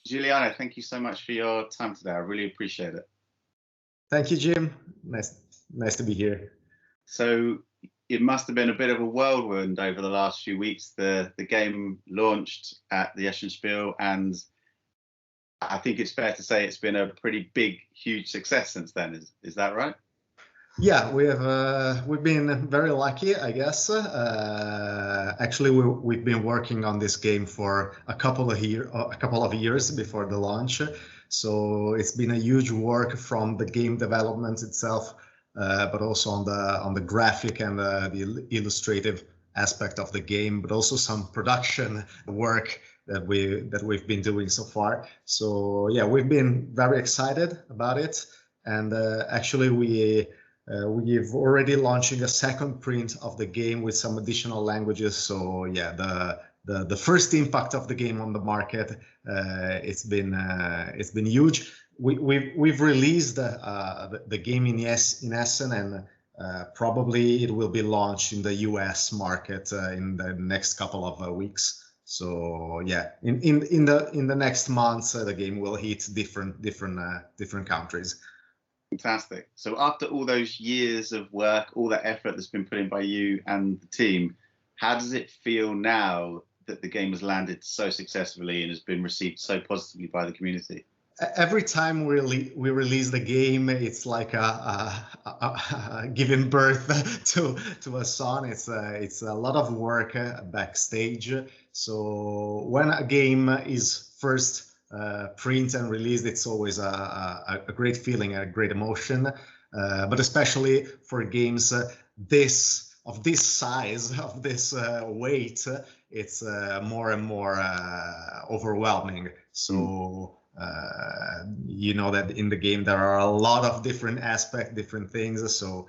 Giuliano, thank you so much for your time today. I really appreciate it. Thank you, Jim. Nice to be here. So it must have been a bit of a whirlwind over the last few weeks. The game launched at the Essen Spiel, and I think it's fair to say it's been a pretty big, huge success since then. Is that right? Yeah, we've been very lucky, I guess. Actually, we've been working on this game for a couple of years before the launch. So it's been a huge work from the game development itself, but also on the graphic and the illustrative aspect of the game, but also some production work that we've been doing so far. So yeah, we've been very excited about it, and actually we've already launching a second print of the game with some additional languages. So yeah, the first impact of the game on the market, it's been huge. We've released the game in Essen, and probably it will be launched in the US market in the next couple of weeks. So yeah, in the next months, the game will hit different countries. Fantastic. So after all those years of work, all that effort that's been put in by you and the team, how does it feel now that the game has landed so successfully and has been received so positively by the community? Every time we release the game, it's like giving birth to a son. It's a lot of work backstage. So when a game is first print and released, it's always a great feeling, a great emotion. But especially for games this size, of this weight, it's more and more overwhelming. So. You know that in the game there are a lot of different aspects, different things. So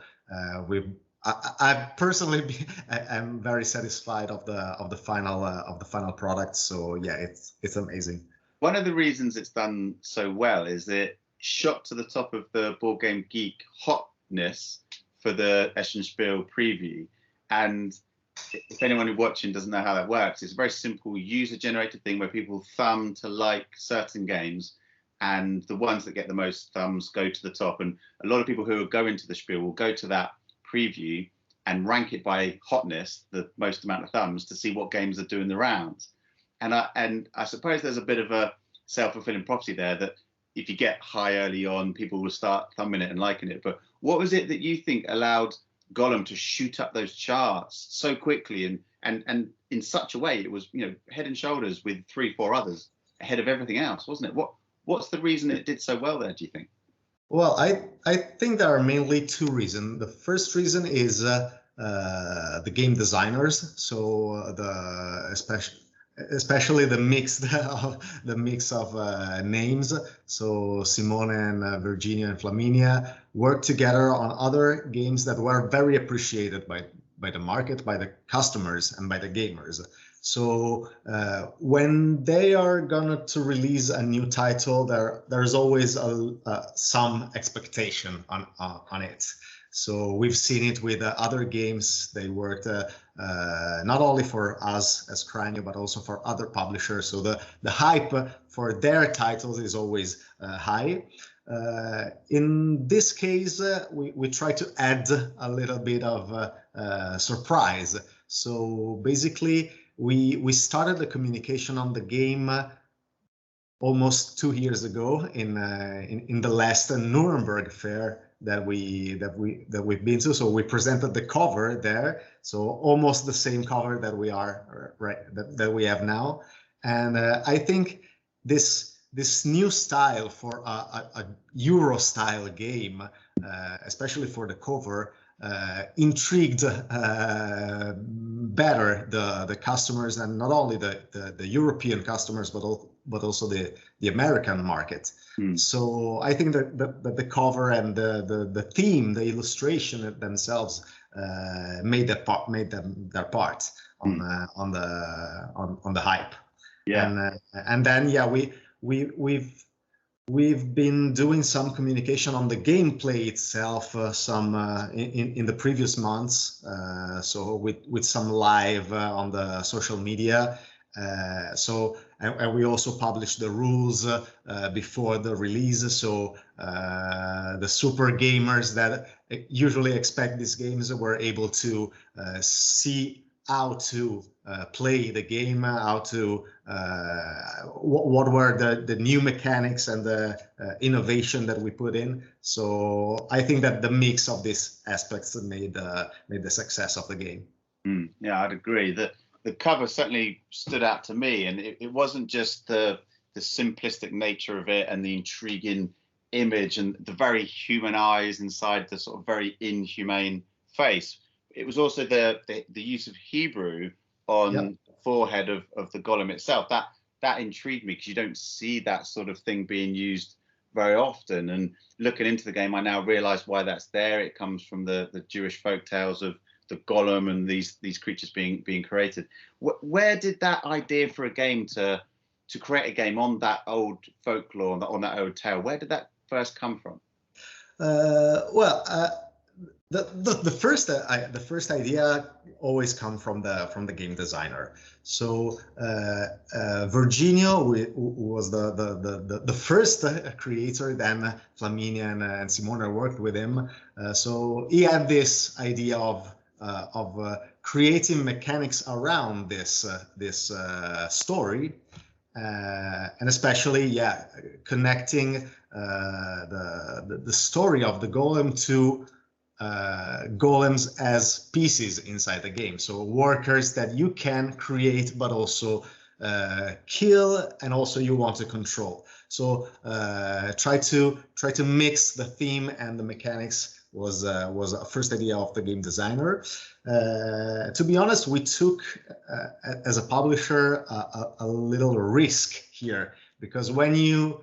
I personally am very satisfied of the final product. So yeah, it's amazing. One of the reasons it's done so well is it shot to the top of the Board Game Geek hotness for the Essen Spiel preview. And if anyone who's watching doesn't know how that works, it's a very simple user-generated thing where people thumb to like certain games, and the ones that get the most thumbs go to the top. And a lot of people who go into the Spiel will go to that preview and rank it by hotness, the most amount of thumbs, to see what games are doing the rounds. And I suppose there's a bit of a self-fulfilling prophecy there that if you get high early on, people will start thumbing it and liking it. But what was it that you think allowed Golem to shoot up those charts so quickly and in such a way it was, you know, head and shoulders with 3-4 others ahead of everything else, wasn't it? What's the reason it did so well there, do you think? Well, I think there are mainly two reasons. The first reason is the game designers. So especially the mix of names. So Simone and Virginia and Flaminia worked together on other games that were very appreciated by the market, by the customers, and by the gamers. So when they are going to release a new title, there's always some expectation on it. So we've seen it with other games. They worked not only for us as Cranio, but also for other publishers. So the hype for their titles is always high. In this case, we try to add a little bit of surprise. So basically, we started the communication on the game almost 2 years ago in the last Nuremberg fair that we've been to. So we presented the cover there, so almost the same cover that we have now. And I think this new style for a Euro style game, especially for the cover, intrigued better the customers, and not only the European customers, but also the American market. So I think that the cover and the theme, the illustration themselves made them their part on the hype. Yeah. And then yeah, we've been doing some communication on the gameplay itself, in the previous months. So with some live on the social media. So and we also published the rules before the release, so the super gamers that usually expect these games were able to see how to play the game, how to what were the new mechanics and the innovation that we put in. So I think that the mix of these aspects made the success of the game. Yeah, I'd agree. The cover certainly stood out to me, and it wasn't just the simplistic nature of it and the intriguing image and the very human eyes inside the sort of very inhumane face. It was also the use of Hebrew on the forehead of the golem itself. That intrigued me because you don't see that sort of thing being used very often. And looking into the game, I now realize why that's there. It comes from the Jewish folk tales of the golem and these creatures being created. Where did that idea for a game to create a game on that old folklore, on that old tale, where did that first come from? The first idea always comes from the game designer. So Virginio was the first creator. Then Flaminia and Simone worked with him. So he had this idea of creating mechanics around this story, and especially connecting the story of the golem to golems as pieces inside the game. So workers that you can create, but also kill, and also you want to control. So try to mix the theme and the mechanics was a first idea of the game designer. To be honest, we took as a publisher a little risk here, because when you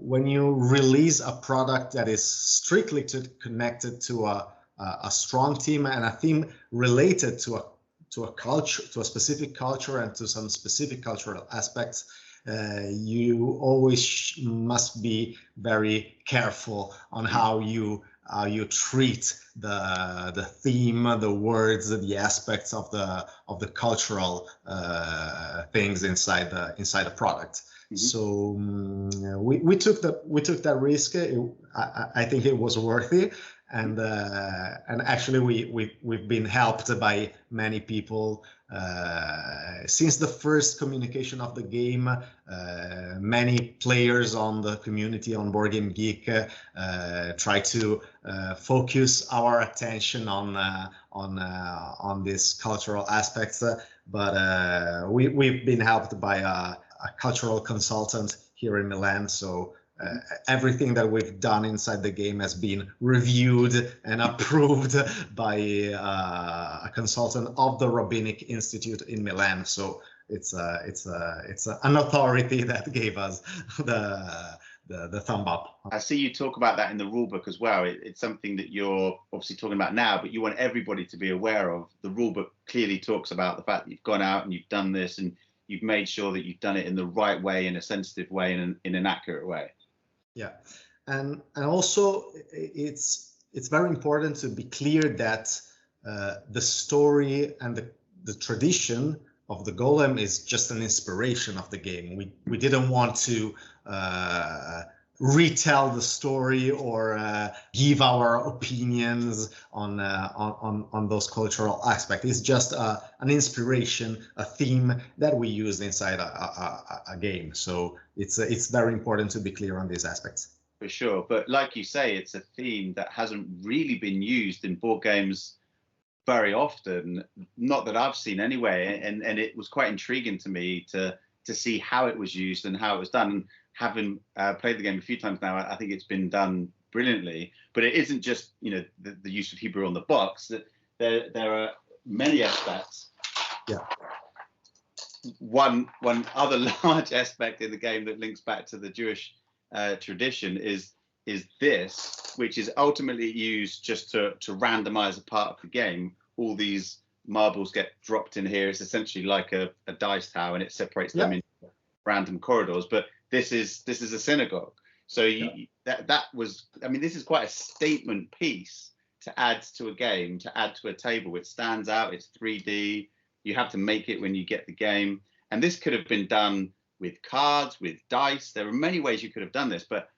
release a product that is strictly connected to a strong theme and a theme related to a culture, to a specific culture and to some specific cultural aspects, you always must be very careful on how you treat the theme, the words, the aspects of the cultural things inside the product. Mm-hmm. So we took that risk. I think it was worthy, and actually we've been helped by many people since the first communication of the game. Many players on the community on Board Game Geek try to focus our attention on these cultural aspects, but we've been helped by a cultural consultant here in Milan. So everything that we've done inside the game has been reviewed and approved by a consultant of the Rabbinic Institute in Milan. So it's an authority that gave us the thumb up. I see you talk about that in the rulebook as well. It's something that you're obviously talking about now, but you want everybody to be aware of. The rulebook clearly talks about the fact that you've gone out and you've done this, and you've made sure that you've done it in the right way, in a sensitive way, and in an accurate way. Yeah, and also it's very important to be clear that the story and the tradition of the golem is just an inspiration of the game. We didn't want to retell the story or give our opinions on those cultural aspects. It's just an inspiration, a theme that we used inside a game. So it's very important to be clear on these aspects. For sure, but like you say, it's a theme that hasn't really been used in board games very often, not that I've seen anyway, and it was quite intriguing to me to see how it was used and how it was done. Having played the game a few times now, I think it's been done brilliantly. But it isn't just the use of Hebrew on the box. There are many aspects. Yeah. One other large aspect in the game that links back to the Jewish tradition is this, which is ultimately used just to randomize a part of the game. All these marbles get dropped in here. It's essentially like a dice tower, and it separates them into random corridors. But this is a synagogue. So that was, I mean, this is quite a statement piece to add to a game, to add to a table. It stands out. It's 3D. You have to make it when you get the game. And this could have been done with cards, with dice. There are many ways you could have done this, but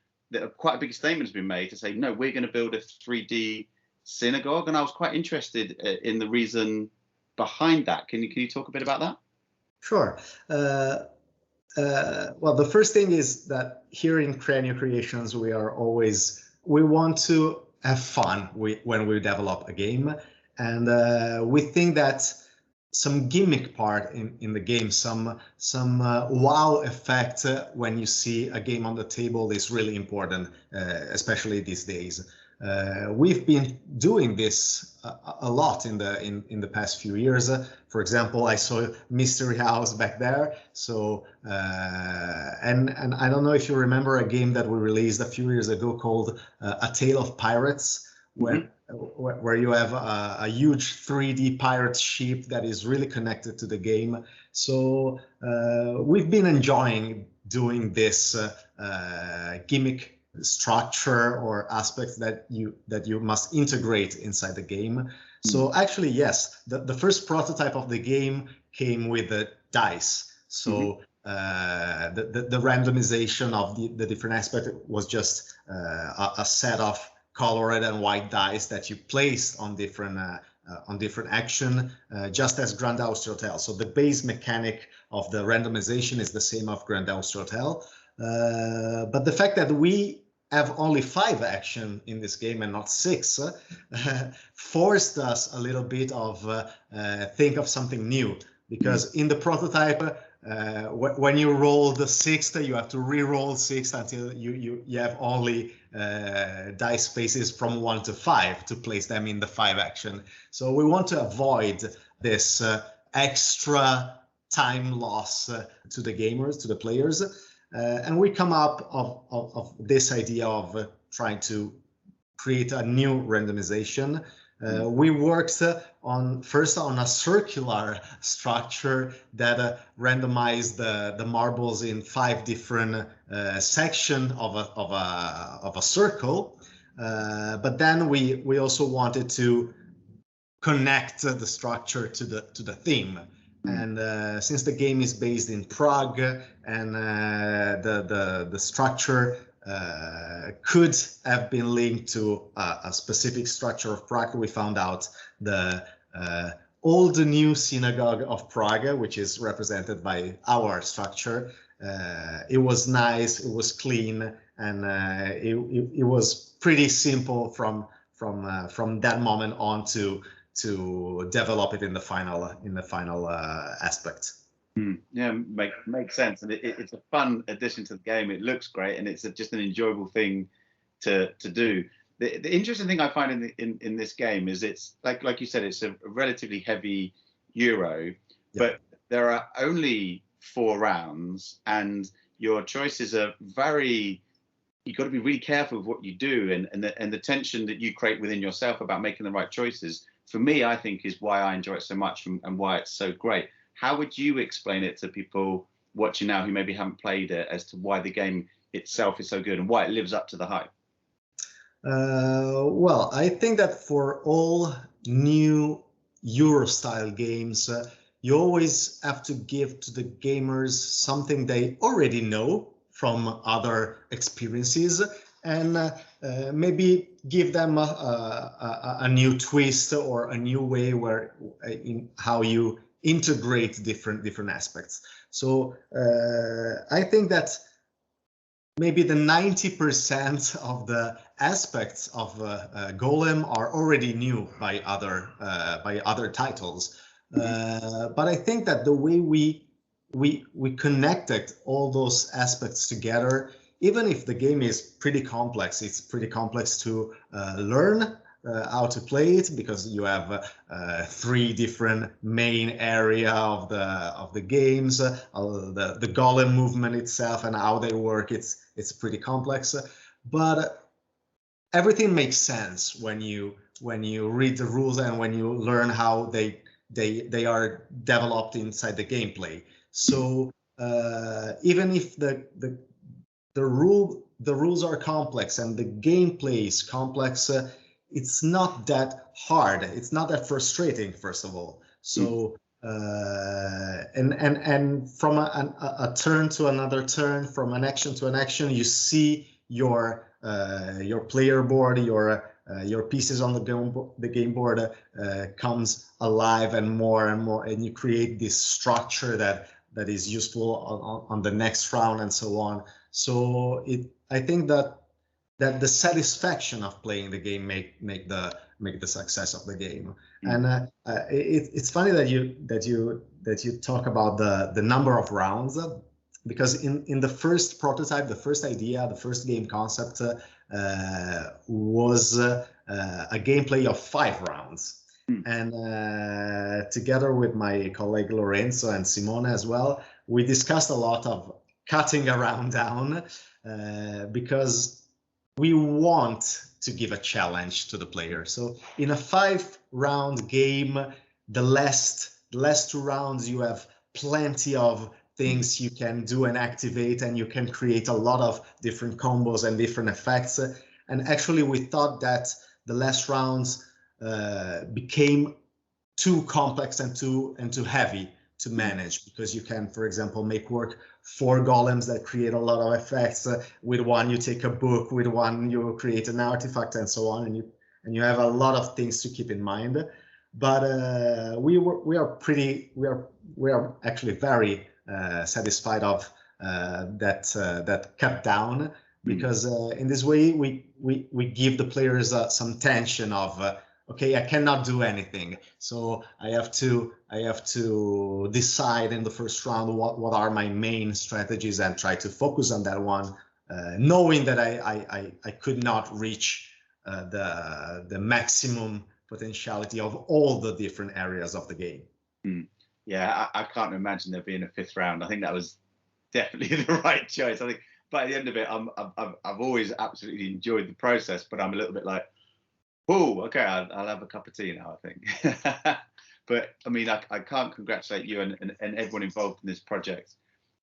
quite a big statement has been made to say, no, we're going to build a 3D synagogue. And I was quite interested in the reason behind that. Can you talk a bit about that? Sure. Well, the first thing is that here in Cranio Creations, we want to have fun when we develop a game. And we think that some gimmick part in the game, some wow effect when you see a game on the table is really important, especially these days. We've been doing this a lot in the past few years. For example, I saw Mystery House back there. So and I don't know if you remember a game that we released a few years ago called A Tale of Pirates, where you have a huge 3D pirate ship that is really connected to the game. So we've been enjoying doing this gimmick structure or aspects that you must integrate inside the game. So actually, yes, the first prototype of the game came with the dice. So the randomization of the different aspects was just a set of colored and white dice that you place on different action, just as Grand Austria Hotel. So the base mechanic of the randomization is the same of Grand Austria Hotel. But the fact that we have only 5 action in this game and not 6 forced us a little bit of think of something new, because in the prototype, when you roll the 6th, you have to re-roll 6 until you have only dice spaces from 1 to 5 to place them in the 5 action. So we want to avoid this extra time loss to the gamers, to the players. And we come up of this idea of trying to create a new randomization. We worked first on a circular structure that randomized the marbles in 5 different sections of a circle. But then we also wanted to connect the structure to the theme. And since the game is based in Prague and the structure could have been linked to a specific structure of Prague, we found out the old new synagogue of Prague, which is represented by our structure. It was nice, it was clean, and it was pretty simple from that moment on to develop it in the final aspect. Yeah, makes sense, and it's a fun addition to the game. It looks great, and it's just an enjoyable thing to do. The interesting thing I find in this game is it's like you said, it's a relatively heavy Euro, but there are only 4 rounds, and your choices are very. You've got to be really careful of what you do, and the tension that you create within yourself about making the right choices. For me, I think is why I enjoy it so much and why it's so great. How would you explain it to people watching now who maybe haven't played it as to why the game itself is so good and why it lives up to the hype? Well, I think that for all new Euro-style games, you always have to give to the gamers something they already know from other experiences, and maybe give them a new twist or a new way in how you integrate different aspects. So I think that maybe the 90% of the aspects of Golem are already new by other titles. But I think that the way we connected all those aspects together, even if the game is pretty complex, it's pretty complex to learn how to play it, because you have 3 different main area of the games, the golem movement itself and how they work. It's pretty complex, but everything makes sense when you read the rules and when you learn how they are developed inside the gameplay. So even if the rules are complex and the gameplay is complex, it's not that hard. It's not that frustrating, first of all. So And from a turn to another turn, from an action to an action, you see your player board, your pieces on the game board comes alive and more, and you create this structure that is useful on the next round and so on. So I think that the satisfaction of playing the game make the success of the game. And it's funny that you talk about the number of rounds, because in the first prototype, the first idea, the first game concept was a gameplay of 5 rounds. And together with my colleague Lorenzo and Simone as well, we discussed a lot of cutting a round down because we want to give a challenge to the player. So in a 5-round game, the last 2 rounds, you have plenty of things you can do and activate, and you can create a lot of different combos and different effects. And actually, we thought that the last rounds became too complex and too heavy to manage, because you can, for example, make work 4 golems that create a lot of effects. With one, you take a book. With one, you create an artifact, and so on. And you have a lot of things to keep in mind. But we are actually very satisfied of that cut down, because in this way we give the players some tension of okay, I cannot do anything, so I have to decide in the first round what are my main strategies and try to focus on that one, knowing that I could not reach the maximum potentiality of all the different areas of the game. Yeah, I can't imagine there being a 5th round. I think that was definitely the right choice. I think by the end of it, I've always absolutely enjoyed the process, but I'm a little bit like, oh, okay, I'll have a cup of tea now, I think. But I mean, I can't congratulate you and everyone involved in this project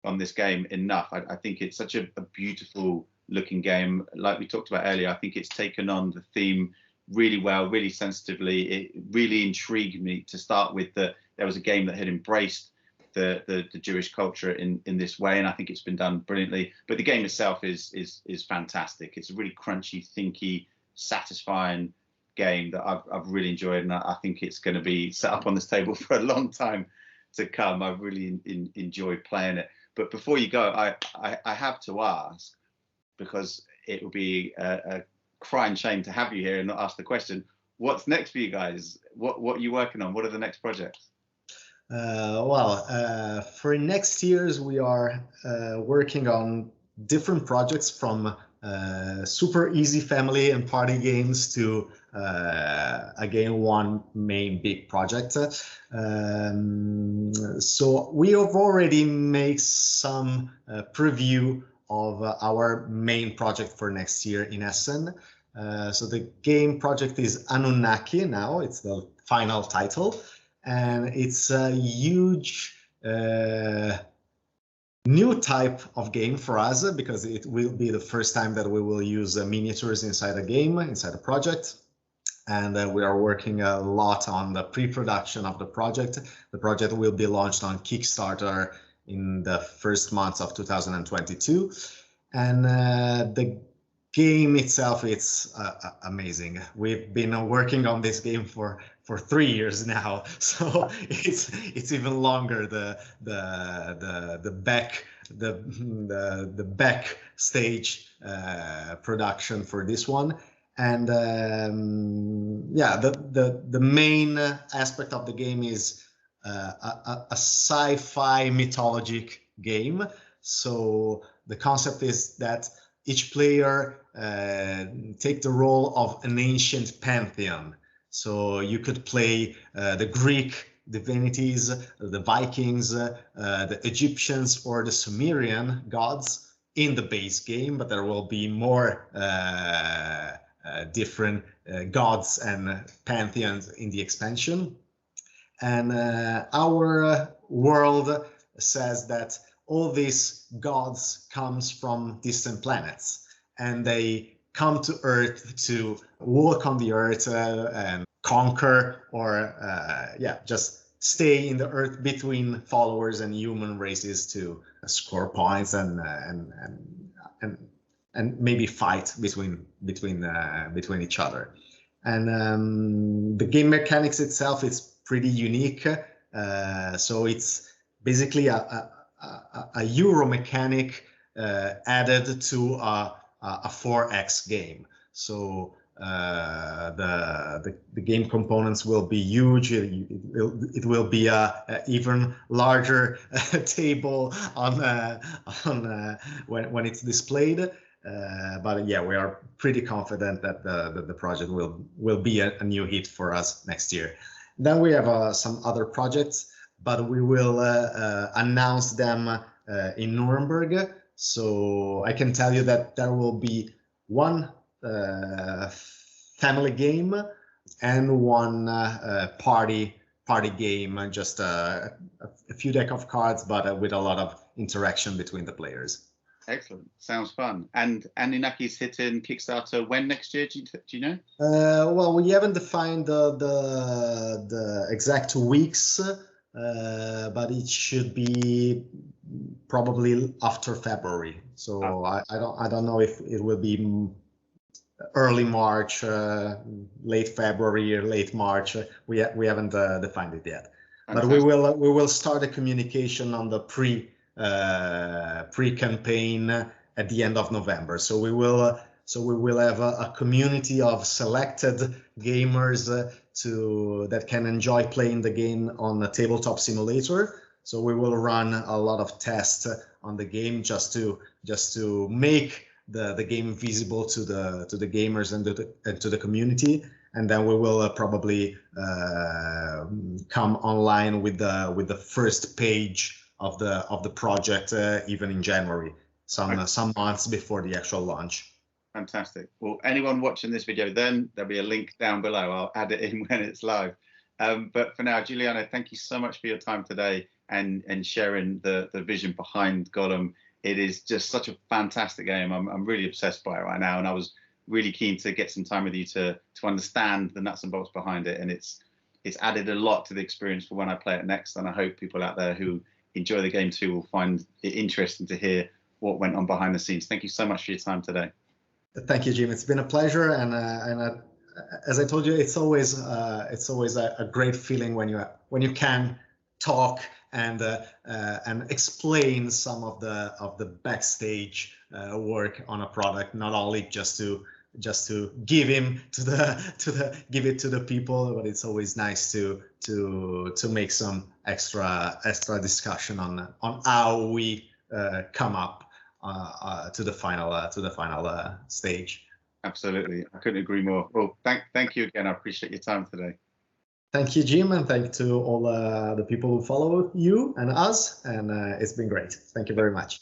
on this game enough. I think it's such a beautiful looking game. Like we talked about earlier, I think it's taken on the theme really well, really sensitively. It really intrigued me to start with that there was a game that had embraced the Jewish culture in this way, and I think it's been done brilliantly. But the game itself is fantastic. It's a really crunchy, thinky, satisfying game that I've really enjoyed, and I think it's going to be set up on this table for a long time to come. I've really enjoyed playing it. But before you go, I have to ask, because it would be a crying shame to have you here and not ask the question, what's next for you guys? What are you working on? What are the next projects? For next year's, we are working on different projects, from super easy family and party games to again one main big project. So we have already made some preview of our main project for next year in Essen. So the game project is Anunnaki now. It's the final title. And it's a huge new type of game for us, because it will be the first time that we will use miniatures inside a game, inside a project. And we are working a lot on the pre-production of the project. The project will be launched on Kickstarter in the first months of 2022. And the game itself, it's amazing. We've been working on this game for 3 years now, so it's even longer. The backstage production for this one, and yeah, the main aspect of the game is a sci-fi mythologic game. So the concept is that each player take the role of an ancient pantheon. So you could play the Greek divinities, the Vikings, the Egyptians, or the Sumerian gods in the base game, but there will be more different gods and pantheons in the expansion. And our world says that all these gods comes from distant planets, and they come to Earth to walk on the Earth and conquer, or just stay in the earth between followers and human races to score points and maybe fight between each other. And the game mechanics itself is pretty unique. So it's basically a Euro mechanic added to a 4X game. So the game components will be huge. It will be a even larger table when it's displayed. But yeah, we are pretty confident that the project will be a new hit for us next year. Then we have some other projects, but we will announce them in Nuremberg. So I can tell you that there will be one family game and one party game, just a few deck of cards, but with a lot of interaction between the players. Excellent. Sounds fun. And Inaki's hitting Kickstarter when next year? Do you know? Well, we haven't defined the exact weeks, but it should be probably after February. So I don't know if it will be early March, late February, or late March. We haven't defined it yet. Fantastic. But we will start a communication on the pre-campaign at the end of November. So we will have a community of selected gamers that can enjoy playing the game on a tabletop simulator. So we will run a lot of tests on the game just to make the game visible to the gamers and to the community. And then we will probably come online with the first page of the project even in January, some months before the actual launch. Fantastic. Well, anyone watching this video, then there'll be a link down below. I'll add it in when it's live. But for now, Giuliano, thank you so much for your time today and sharing the vision behind Golem. It is just such a fantastic game. I'm really obsessed by it right now, and I was really keen to get some time with you to understand the nuts and bolts behind it. And it's added a lot to the experience for when I play it next. And I hope people out there who enjoy the game too will find it interesting to hear what went on behind the scenes. Thank you so much for your time today. Thank you, Jim. It's been a pleasure, and as I told you, it's always a great feeling when you can talk and explain some of the backstage work on a product, not only just to give it to the people, but it's always nice to make some extra discussion on how we come up to the final stage. Absolutely, I couldn't agree more. Well, thank you again. I appreciate your time today. Thank you, Jim, and thank to all the people who follow you and us. And it's been great. Thank you very much.